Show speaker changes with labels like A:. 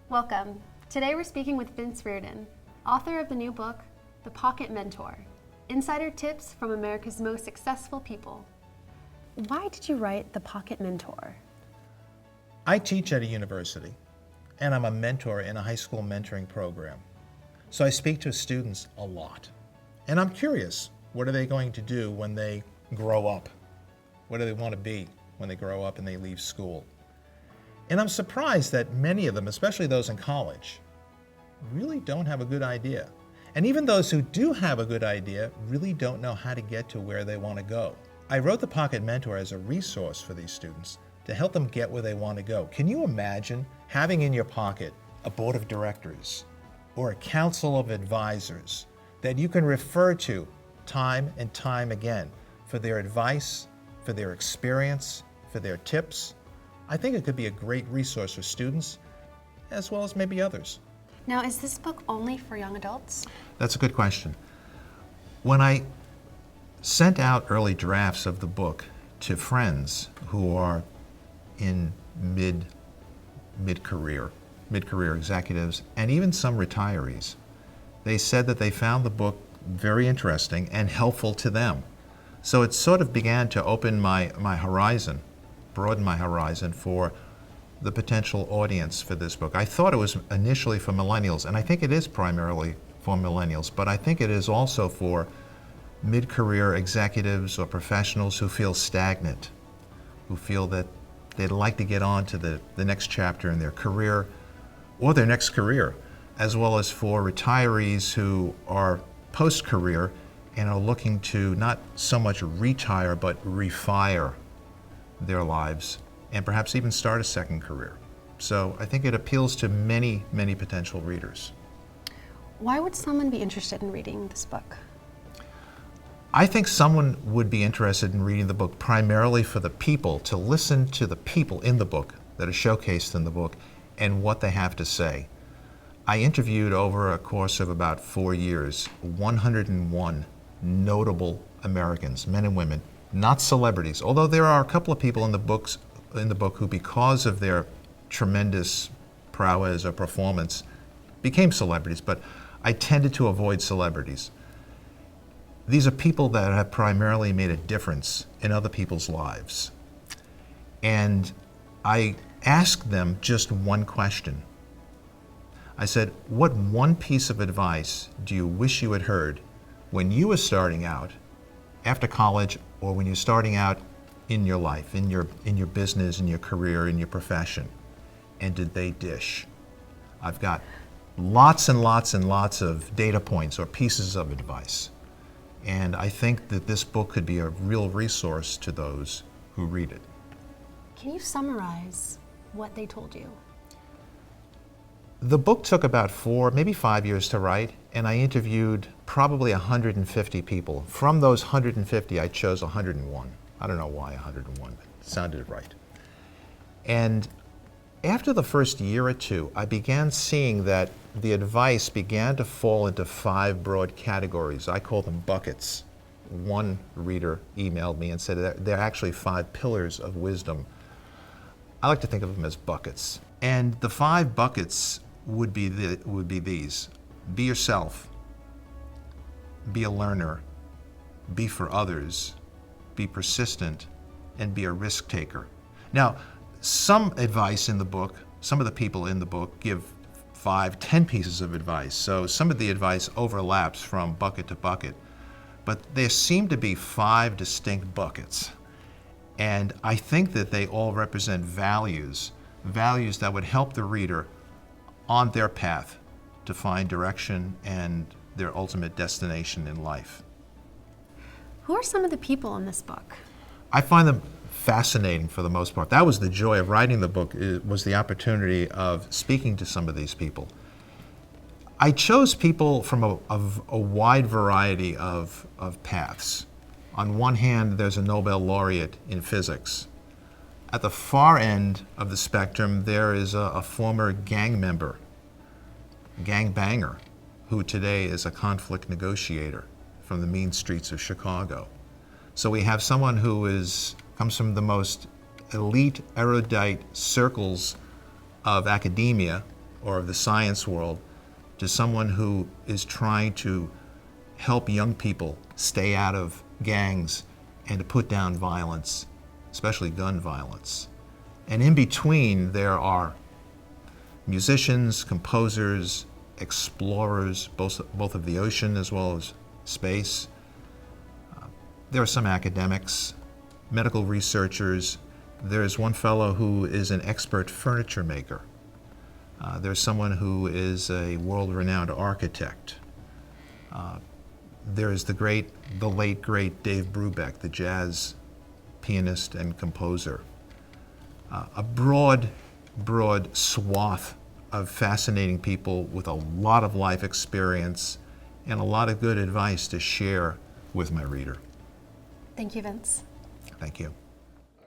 A: Welcome. Today we're speaking with Vince Reardon, author of the new book, The Pocket Mentor, Insider Tips from America's Most Successful People. Why did you write The Pocket Mentor?
B: I teach at a university, and I'm a mentor in a high school mentoring program. So I speak to students a lot. And I'm curious, what are they going to do when they grow up? What do they want to be when they grow up and they leave school? And I'm surprised that many of them, especially those in college, really don't have a good idea. And even those who do have a good idea really don't know how to get to where they want to go. I wrote The Pocket Mentor as a resource for these students to help them get where they want to go. Can you imagine having in your pocket a board of directors or a council of advisors that you can refer to time and time again for their advice, for their experience, for their tips? I think it could be a great resource for students as well as maybe others.
A: Now, is this book only for young adults?
B: That's a good question. When I sent out early drafts of the book to friends who are in mid-career executives, and even some retirees, they said that they found the book very interesting and helpful to them. So it sort of began to open my horizon, broaden my horizon for the potential audience for this book. I thought it was initially for millennials, and I think it is primarily for millennials, but I think it is also for mid-career executives or professionals who feel stagnant, who feel that they'd like to get on to the next chapter in their career or their next career, as well as for retirees who are post-career and are looking to not so much retire but refire their lives and perhaps even start a second career. So I think it appeals to many, many potential readers.
A: Why would someone be interested in reading this book?
B: I think someone would be interested in reading the book primarily for the people, to listen to the people in the book that are showcased in the book and what they have to say. I interviewed over a course of about 4 years, 101 notable Americans, men and women, not celebrities, although there are a couple of people in the book who, because of their tremendous prowess or performance, became celebrities, but I tended to avoid celebrities. These are people that have primarily made a difference in other people's lives. And I asked them just one question. I said, what one piece of advice do you wish you had heard when you were starting out after college, or when you're starting out in your life, in your business, in your career, in your profession? And did they dish? I've got lots and lots and lots of data points or pieces of advice. And I think that this book could be a real resource to those who read it.
A: Can you summarize what they told you?
B: The book took about 4, maybe 5 years to write, and I interviewed probably 150 people. From those 150, I chose 101. I don't know why 101, but it sounded right. And after the first year or two, I began seeing that the advice began to fall into 5 broad categories. I call them buckets. One reader emailed me and said that they're actually 5 pillars of wisdom. I like to think of them as buckets. And the 5 buckets would be these. Be yourself. Be a learner. Be for others. Be persistent. And be a risk taker. Now, some advice in the book, some of the people in the book give 5, 10 pieces of advice. So some of the advice overlaps from bucket to bucket. But there seem to be 5 distinct buckets. And I think that they all represent values that would help the reader on their path to find direction and their ultimate destination in life.
A: Who are some of the people in this book?
B: I find them fascinating for the most part. That was the joy of writing the book, was the opportunity of speaking to some of these people. I chose people from a wide variety of paths. On one hand, there's a Nobel laureate in physics. At the far end of the spectrum, there is a former gang member, gangbanger, who today is a conflict negotiator from the mean streets of Chicago. So we have someone who comes from the most elite, erudite circles of academia, or of the science world to someone who is trying to help young people stay out of gangs and to put down violence, especially gun violence. And in between, there are musicians, composers, explorers, both of the ocean as well as space. There are some academics, medical researchers. There's one fellow who is an expert furniture maker. There's someone who is a world-renowned architect. There's the late, great Dave Brubeck, the jazz pianist and composer. A broad swath of fascinating people with a lot of life experience and a lot of good advice to share with my reader.
A: Thank you, Vince.
B: Thank you.